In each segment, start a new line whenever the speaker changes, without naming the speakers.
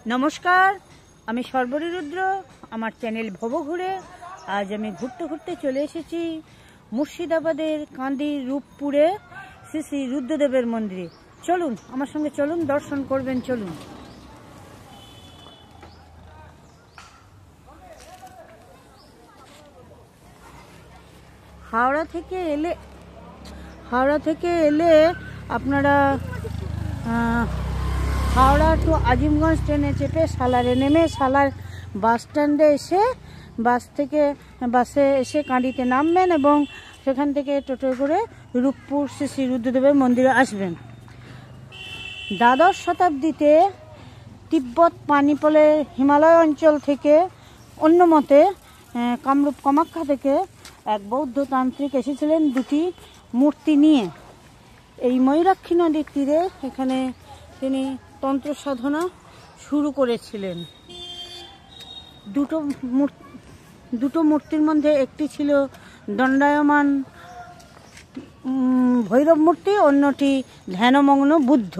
নমস্কার, আমি সর্বরী রুদ্র। আমার চ্যানেল ভব ঘুরে আজ আমি ঘুরতে ঘুরতে চলে এসেছি মুর্শিদাবাদের কান্দির রূপপুরে শ্রী শ্রী রুদ্রদেবের মন্দিরে। চলুন আমার সঙ্গে, চলুন দর্শন করবেন। চলুন। হাওড়া থেকে এলে আপনারা হাওড়া টু আজিমগঞ্জ ট্রেনে চেপে সালারে নেমে সালার বাস স্ট্যান্ডে এসে বাসে এসে কাঁদিতে নামবেন এবং সেখান থেকে টোটো করে রূপপুর শ্রী শ্রী রুদ্রদেবের মন্দিরে আসবেন। দ্বাদশ শতাব্দীতে তিব্বত পানিপলে হিমালয় অঞ্চল থেকে অন্য মতে কামরূপ কামাখ্যা থেকে এক বৌদ্ধ তান্ত্রিক এসেছিলেন দুটি মূর্তি নিয়ে। এই ময়ূরাক্ষী নদীর তীরে এখানে তিনি তন্ত্র সাধনা শুরু করেছিলেন। দুটো মূর্তির মধ্যে একটি ছিল দণ্ডায়মান ভৈরব মূর্তি, অন্যটি ধ্যানমগ্ন বুদ্ধ।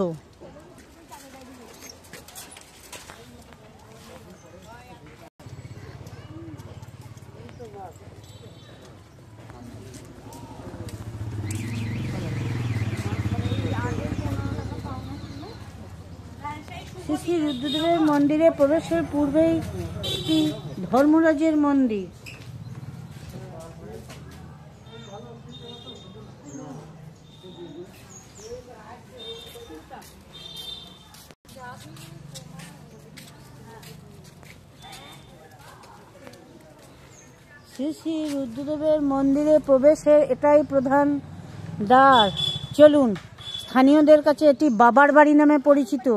শ্রী শ্রী রুদ্রদেবের মন্দিরে প্রবেশের পূর্বেই একটি ধর্মরাজের মন্দির। শ্রী শ্রী রুদ্রদেবের মন্দিরে প্রবেশের এটাই প্রধান দ্বার। চলুন, স্থানীয়দের কাছে এটি বাবার বাড়ি নামে পরিচিত।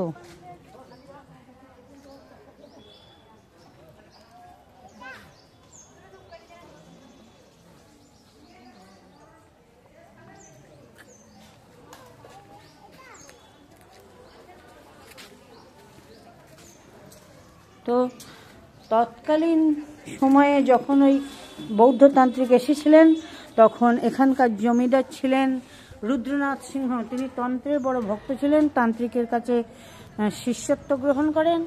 তো তৎকালীন সময়ে যখন ওই বৌদ্ধতান্ত্রিক এসেছিলেন তখন এখানকার জমিদার ছিলেন রুদ্রনাথ সিংহ। তিনি তন্ত্রের বড় ভক্ত ছিলেন, তান্ত্রিকের কাছে শিষ্যত্ব গ্রহণ করেন।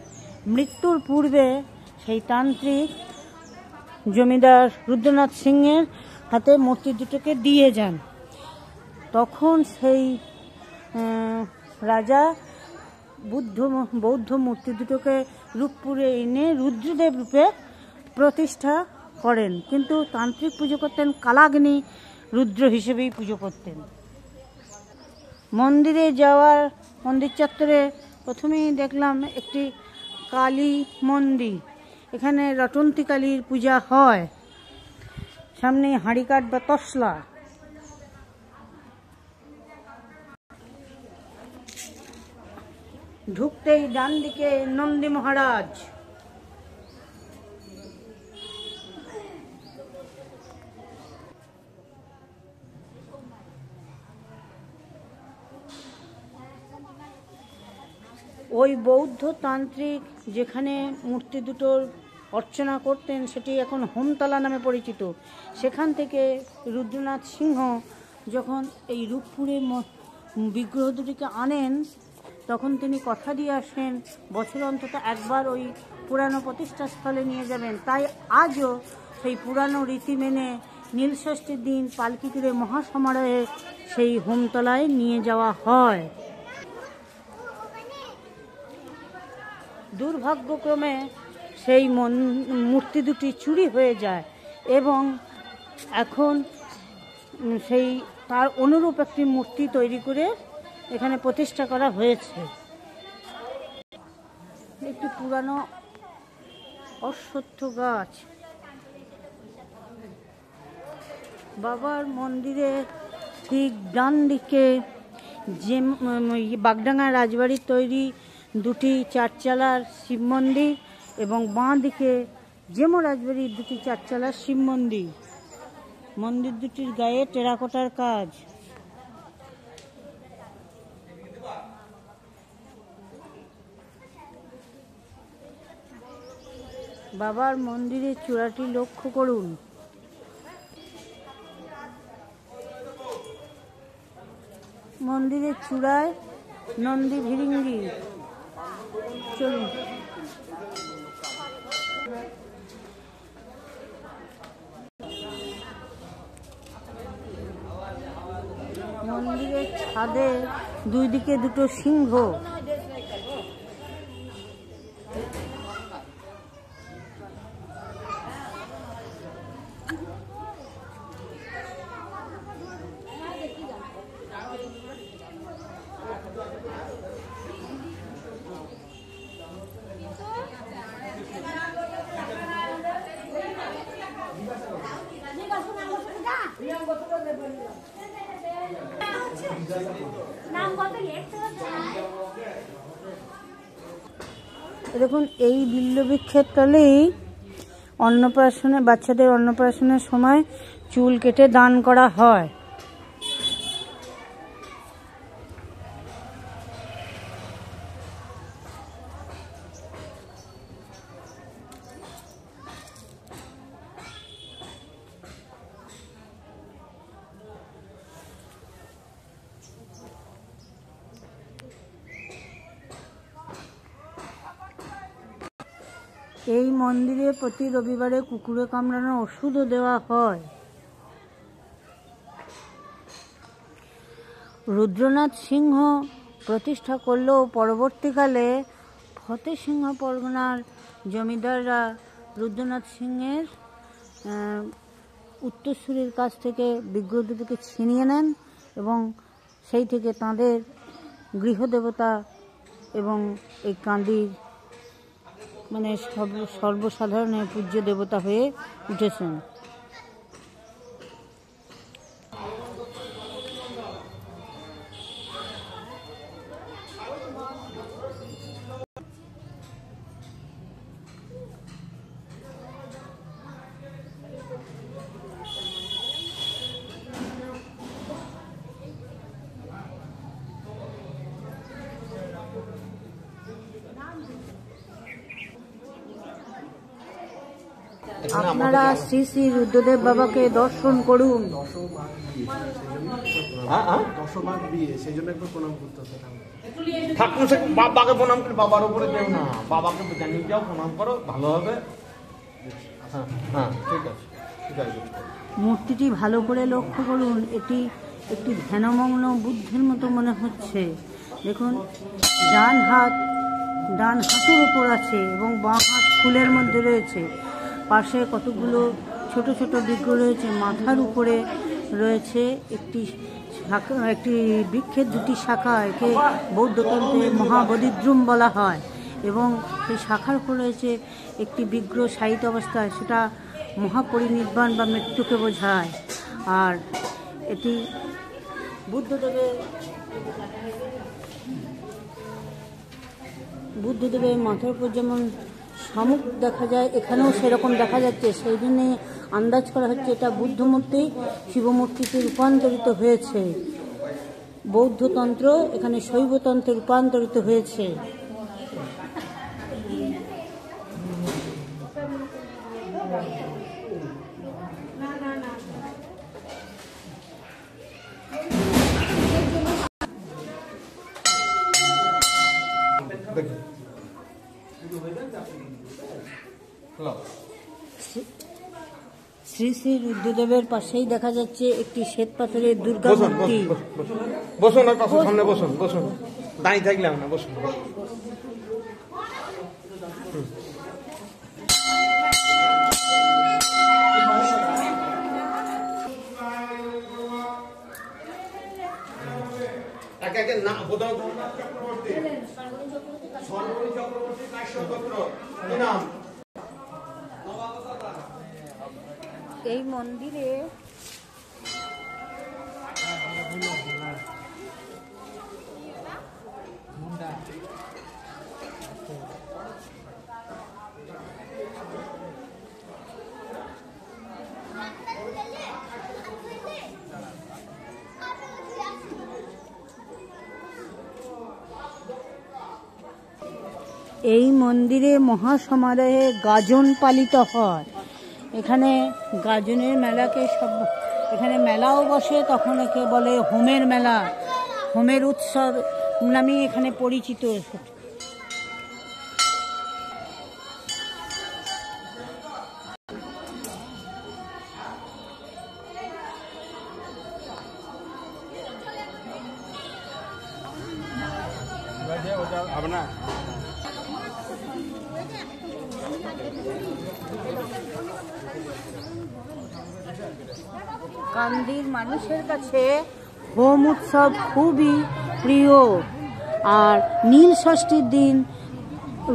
মৃত্যুর পূর্বে সেই তান্ত্রিক জমিদার রুদ্রনাথ সিংহের হাতে মূর্তি দুটোকে দিয়ে যান। তখন সেই রাজা বৌদ্ধ মূর্তি দুটোকে রূপপুরে এনে রুদ্রদেব রূপে প্রতিষ্ঠা করেন, কিন্তু তান্ত্রিক পুজো করতেন কালাগ্নি রুদ্র হিসেবেই পুজো করতেন। মন্দিরে যাওয়ার মন্দির চত্বরে প্রথমেই দেখলাম একটি কালী মন্দির। এখানে রটন্তী কালীর পূজা হয়। সামনে হাঁড়িকাঠ বা তসলা। ঢুকতেই ডান দিকে নন্দী মহারাজ। ওই বৌদ্ধ তান্ত্রিক যেখানে মূর্তি দুটোর অর্চনা করতেন সেটি এখন হোমতলা নামে পরিচিত। সেখান থেকে রুদ্রনাথ সিংহ যখন এই রূপপুরে বিগ্রহ দুটিকে আনেন তখন তিনি কথা দিয়ে আসেন বছরে অন্তত একবার ওই পুরানো প্রতিষ্ঠাস্থলে নিয়ে যাবেন। তাই আজও সেই পুরানো রীতি মেনে নীলষষ্ঠীর দিন পালকি করে মহাসমারোহে সেই হোমতলায় নিয়ে যাওয়া হয়। দুর্ভাগ্যক্রমে সেই মূর্তি দুটি চুরি হয়ে যায় এবং এখন সেই তার অনুরূপ একটি মূর্তি তৈরি করে এখানে প্রতিষ্ঠা করা হয়েছে। একটি পুরানো অশ্বত্থ গাছ। বাবার মন্দিরে ঠিক ডান দিকে যে বাগডাঙ্গা রাজবাড়ির তৈরি দুটি চারচালার শিব মন্দির এবং বাঁ দিকে যেমো রাজবাড়ির দুটি চারচালার শিব মন্দির। মন্দির দুটির গায়ে টেরাকোটার কাজ। বাবার মন্দিরের চূড়াটি লক্ষ্য করুন। মন্দিরের চূড়ায় নন্দী ভিরিঙ্গি। চলুন। মন্দিরের ছাদে দুই দিকে দুটো সিংহ। দেখুন, এই বিল্লবৃক্ষের তলেই অন্নপ্রাশনে, বাচ্চাদের অন্নপ্রাশনের সময় চুল কেটে দান করা হয়। এই মন্দিরে প্রতি রবিবারে কুকুরে কামড়ানোর ওষুধও দেওয়া হয়। রুদ্রনাথ সিংহ প্রতিষ্ঠা করলেও পরবর্তীকালে ফতেহ সিংহ পরগনার জমিদাররা রুদ্রনাথ সিংহের উত্তরসূরির কাছ থেকে বিগ্রহ দুটিকে ছিনিয়ে নেন এবং সেই থেকে তাঁদের গৃহদেবতা এবং এই কান্দির মানে সর্বসাধারণের পূজ্য দেবতা হয়ে উঠেছেন। আপনারা শ্রী শ্রী রুদ্রদেব বাবাকে দর্শন করুন।
বাবাকে প্রণাম করে বাবার উপরে দেও না, বাবাকে জানিয়ে যাও, প্রণাম করো, ভালো হবে। হ্যাঁ, ঠিক আছে, ঠিক আছে।
মূর্তিটি ভালো করে লক্ষ্য করুন, এটি একটি ধ্যানমগ্ন বুদ্ধের মতো মনে হচ্ছে। দেখুন, ডান হাঁটুর উপর আছে এবং বাঁ হাত ফুলের মধ্যে রয়েছে। পাশে কতগুলো ছোট ছোট বিগ্রহ রয়েছে। মাথার উপরে রয়েছে একটি বৃক্ষের দুটি শাখা, একে বৌদ্ধতন্ত্রে মহাবোধিদ্রুম বলা হয়। এবং সেই শাখার উপর রয়েছে একটি বিগ্রহ শায়িত অবস্থায়, সেটা মহাপরিনির্বাণ বা মৃত্যুকে বোঝায়। আর এটি বুদ্ধদেবের মাথার উপর যেমন শামুক দেখা যায়, এখানেও সেরকম দেখা যাচ্ছে। সেই জন্যে আন্দাজ করা হচ্ছে এটা বুদ্ধমূর্তি শিবমূর্তিতে রূপান্তরিত হয়েছে। বৌদ্ধতন্ত্র এখানে শৈবতন্ত্রে রূপান্তরিত হয়েছে। শ্রী শ্রী রুদ্রদেবের পাশেই দেখা যাচ্ছে একটি শ্বেত পাথরের দুর্গা মূর্তি।
বসুন, সামনে বসুন, বসুন, দাঁড়িয়ে থাকলাম না, বসুন।
এই মন্দিরে মহাসমারোহে গাজন পালিত হয়। এখানে গাজনের মেলাকে এখানে মেলাও বসে, তখন একে বলে হোমের মেলা, হোমের উৎসব নামে এখানে পরিচিত।
হবে না।
কান্দির মানুষের কাছে হোম উৎসব খুবই প্রিয়। আর নীল ষষ্ঠীর দিন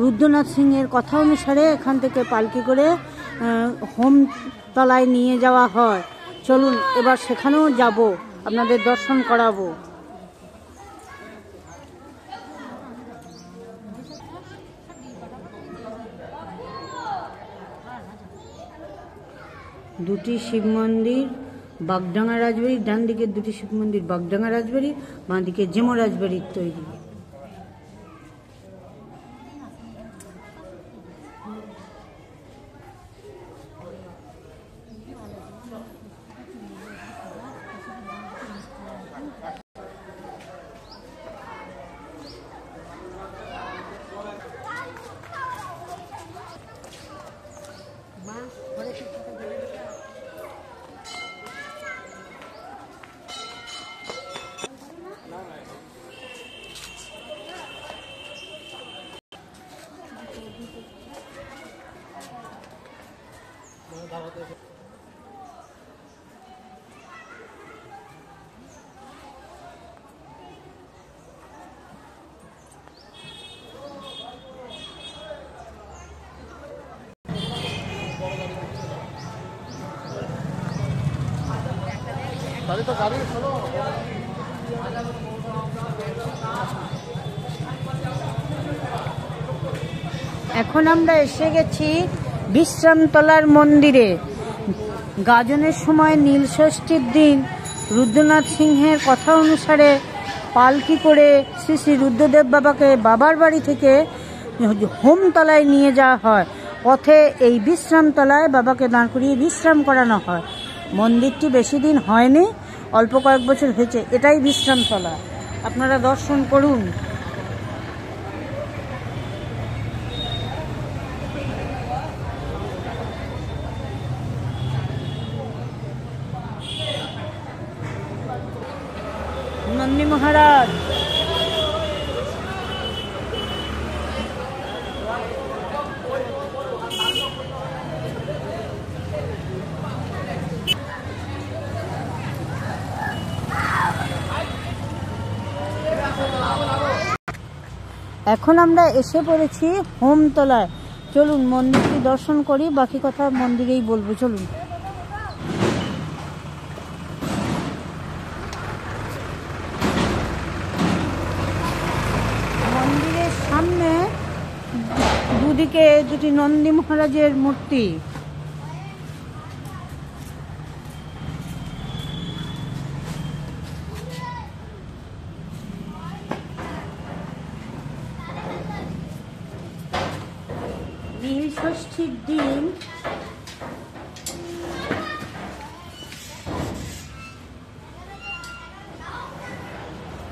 রুদ্রনাথ সিংহের কথা অনুসারে এখান থেকে পালকি করে হোম তলায় নিয়ে যাওয়া হয়। চলুন এবার সেখানেও যাব, আপনাদের দর্শন করাবো। দুটি শিব মন্দির, বাগডাঙ্গা রাজবাড়ি, ডান দিকে দুটি শিব মন্দির বাগডাঙ্গা রাজবাড়ি, বাঁ দিকে জেমো রাজবাড়ির তৈরি। এখন আমরা এসে গেছি বিশ্রামতলার মন্দিরে। গাজনের সময় নীল ষষ্ঠীর দিন রুদ্রনাথ সিংহের কথা অনুসারে পালকি করে শ্রী শ্রী রুদ্রদেব বাবাকে বাবার বাড়ি থেকে হোমতলায় নিয়ে যাওয়া হয়। পথে এই বিশ্রামতলায় বাবাকে দাঁড় করিয়ে বিশ্রাম করানো হয়। মন্দিরটি বেশি দিন হয়নি, অল্প কয়েক বছর হয়েছে। এটাই বিশ্রামতলা, আপনারা দর্শন করুন। নন্দী মহারাজ এখন আমরা এসে পড়েছি হোমতলায়। চলুন মন্দিরটি দর্শন করি, বাকি কথা মন্দিরেই বলবো। চলুন। মন্দিরের সামনে দুদিকে দুটি নন্দী মহারাজের মূর্তি।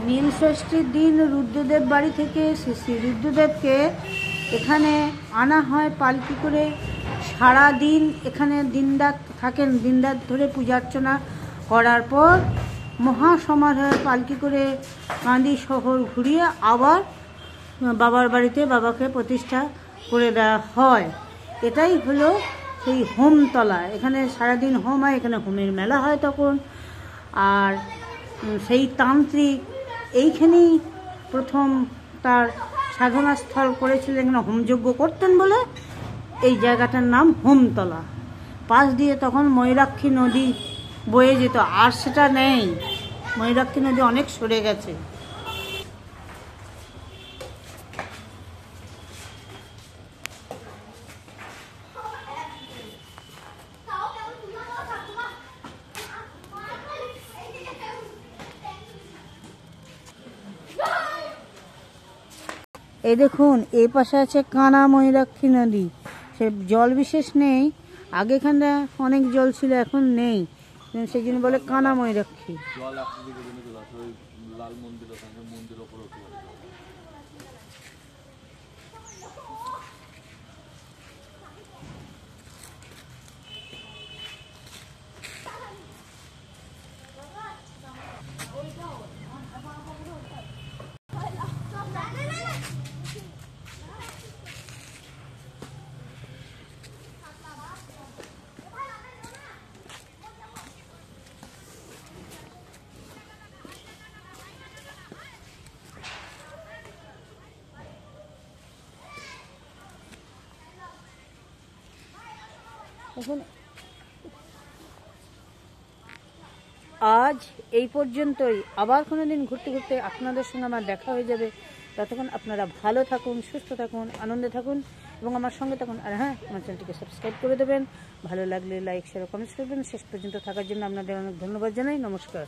নীল ষষ্ঠীর দিন রুদ্রদেব বাড়ি থেকে শ্রী শ্রী রুদ্রদেবকে এখানে আনা হয় পালকি করে। সারা দিন এখানে দিনরাত থাকেন, দিনরাত ধরে পূজা অর্চনা করার পর মহাসমারোহে পালকি করে কান্দি শহর ঘুরিয়ে আবার বাবার বাড়িতে বাবাকে প্রতিষ্ঠা করে দেওয়া হয়। এটাই হলো সেই হোমতলা। এখানে সারাদিন হোম হয়, এখানে হোমের মেলা হয় তখন। আর সেই তান্ত্রিক এইখানেই প্রথম তার সাধনা স্থল করেছিলেন, এখানে হোমযজ্ঞ করতেন বলে এই জায়গাটার নাম হোমতলা। পাশ দিয়ে তখন ময়ূরাক্ষী নদী বয়ে যেত, আর সেটা নেই, ময়ূরাক্ষী নদী অনেক সরে গেছে। এই দেখুন, এই পাশে আছে কানা ময়ূরাক্ষী নদী। সে জল বিশেষ নেই, আগে এখানে অনেক জল ছিল, এখন নেই, সেই জন্য বলে কানা ময়ূরাক্ষী। এখন আজ এই পর্যন্তই। আবার কোনো দিন ঘুরতে ঘুরতে আপনাদের সঙ্গে আমার দেখা হয়ে যাবে। ততক্ষণ আপনারা ভালো থাকুন, সুস্থ থাকুন, আনন্দে থাকুন এবং আমার সঙ্গে থাকুন। আর হ্যাঁ, আমার চ্যানেলটিকে সাবস্ক্রাইব করে দেবেন। ভালো লাগলে লাইক, শেয়ার, কমেন্টস করবেন। শেষ পর্যন্ত থাকার জন্য আপনাদের অনেক ধন্যবাদ জানাই। নমস্কার।